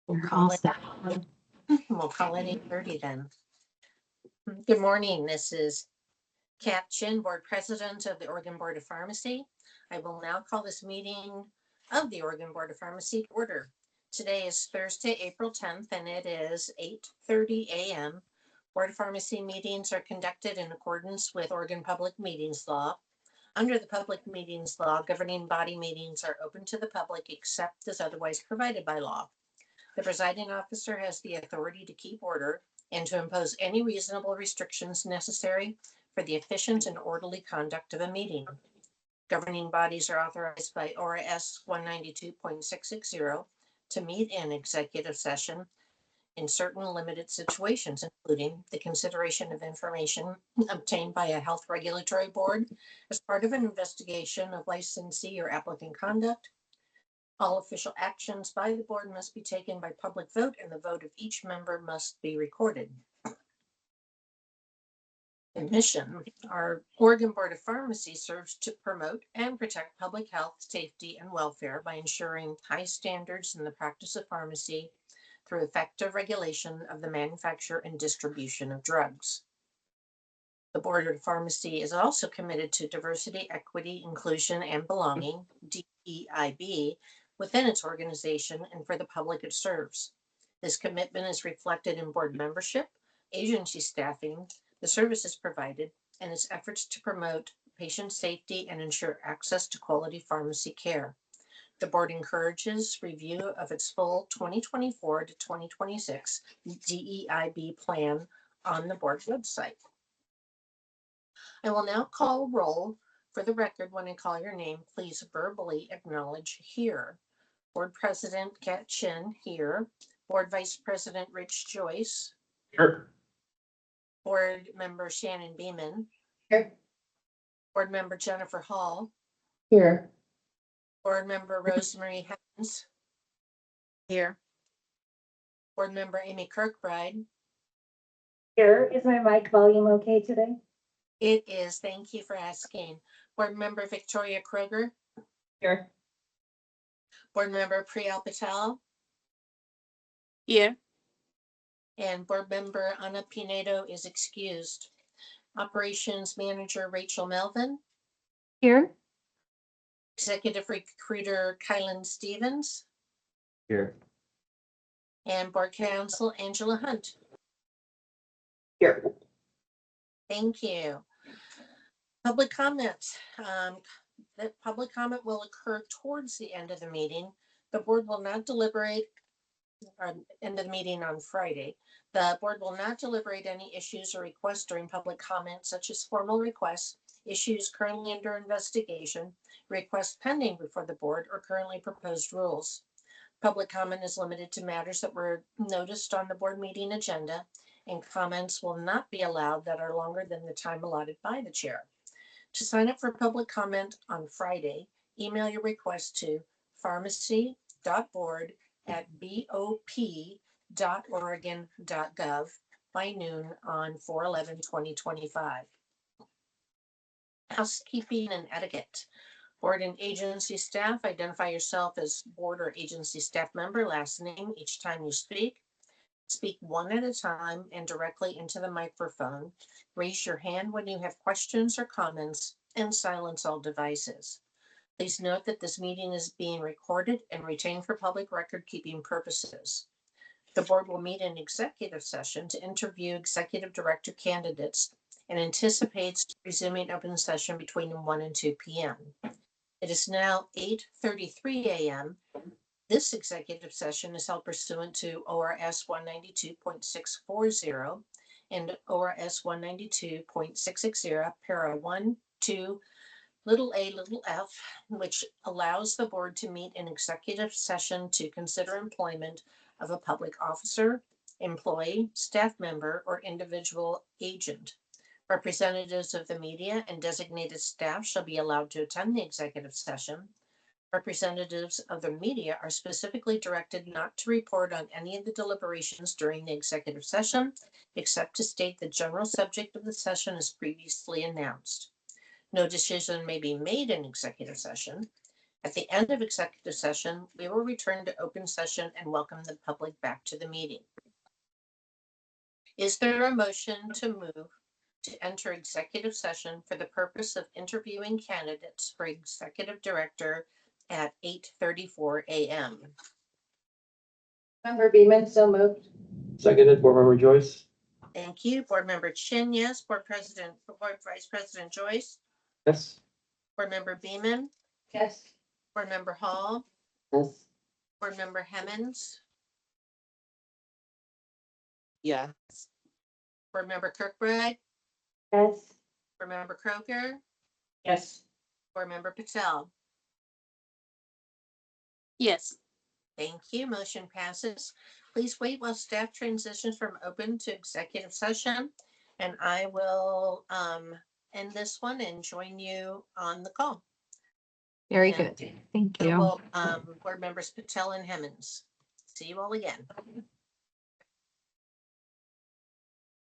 We'll You're call all it, set. we'll call it 8:30 then. Good morning. This is Kat Chin, Board President of the Oregon Board of Pharmacy. I will now call this meeting of the Oregon Board of Pharmacy to order. Today is Thursday, April 10th, and it is 8:30 a.m. Board of Pharmacy meetings are conducted in accordance with Oregon Public Meetings Law. Under the Public Meetings Law, governing body meetings are open to the public except as otherwise provided by law. The presiding officer has the authority to keep order and to impose any reasonable restrictions necessary for the efficient and orderly conduct of a meeting. Governing bodies are authorized by ORS 192.660 to meet in executive session in certain limited situations, including the consideration of information obtained by a health regulatory board as part of an investigation of licensee or applicant conduct. All official actions by the board must be taken by public vote, and the vote of each member must be recorded. The mission, our Oregon Board of Pharmacy serves to promote and protect public health, safety, and welfare by ensuring high standards in the practice of pharmacy through effective regulation of the manufacture and distribution of drugs. The Board of Pharmacy is also committed to diversity, equity, inclusion, and belonging, DEIB, within its organization and for the public it serves. This commitment is reflected in board membership, agency staffing, the services provided, and its efforts to promote patient safety and ensure access to quality pharmacy care. The board encourages review of its full 2024 to 2026 DEIB plan on the board website. I will now call roll. For the record, when I call your name, please verbally acknowledge here. Board President Kat Chin, here. Board Vice President Rich Joyce. Here. Board Member Shannon Beeman. Here. Board Member Jennifer Hall. Here. Board Member Rosemary Hens. Here. Board Member Amy Kirkbride. Here. Is my mic volume okay today? It is. Thank you for asking. Board Member Victoria Kroger. Here. Board Member Priyal Patel. Here. And Board Member Ana Pinedo is excused. Operations Manager Rachel Melvin. Here. Executive Recruiter Kylan Stevens. Here. And Board Counsel Angela Hunt. Here. Thank you. Public comments. The public comment will occur towards the end of the meeting. The board will not deliberate or end of the meeting on Friday. The board will not deliberate any issues or requests during public comment, such as formal requests, issues currently under investigation, requests pending before the board, or currently proposed rules. Public comment is limited to matters that were noticed on the board meeting agenda, and comments will not be allowed that are longer than the time allotted by the chair. To sign up for public comment on Friday, email your request to pharmacy.board@bop.oregon.gov by noon on 4/11/2025. Housekeeping and etiquette. Board and agency staff, identify yourself as board or agency staff member, last name each time you speak. Speak one at a time and directly into the microphone. Raise your hand when you have questions or comments, and silence all devices. Please note that this meeting is being recorded and retained for public record keeping purposes. The board will meet in executive session to interview executive director candidates and anticipates resuming open session between 1 and 2 p.m. It is now 8:33 a.m. This executive session is held pursuant to ORS 192.640 and ORS 192.660, para 1, 2, little a, little f, which allows the board to meet in executive session to consider employment of a public officer, employee, staff member, or individual agent. Representatives of the media and designated staff shall be allowed to attend the executive session. Representatives of the media are specifically directed not to report on any of the deliberations during the executive session, except to state the general subject of the session as previously announced. No decision may be made in executive session. At the end of executive session, we will return to open session and welcome the public back to the meeting. Is there a motion to move to enter executive session for the purpose of interviewing candidates for executive director at 8:34 a.m.? Member Beeman, so moved. Seconded, Board Member Joyce. Thank you. Board Member Chin, yes. Board Vice President Joyce. Yes. Board Member Beeman. Yes. Board Member Hall. Yes. Board Member Hemmons. Yeah. Board Member Kirkbride. Yes. Board Member Croker. Yes. Board Member Patel. Yes. Thank you. Motion passes. Please wait while staff transitions from open to executive session, and I will end this one and join you on the call. Very Yeah. good. Thank So you. we'll, Board Members Patel and Hemmons. See you all again.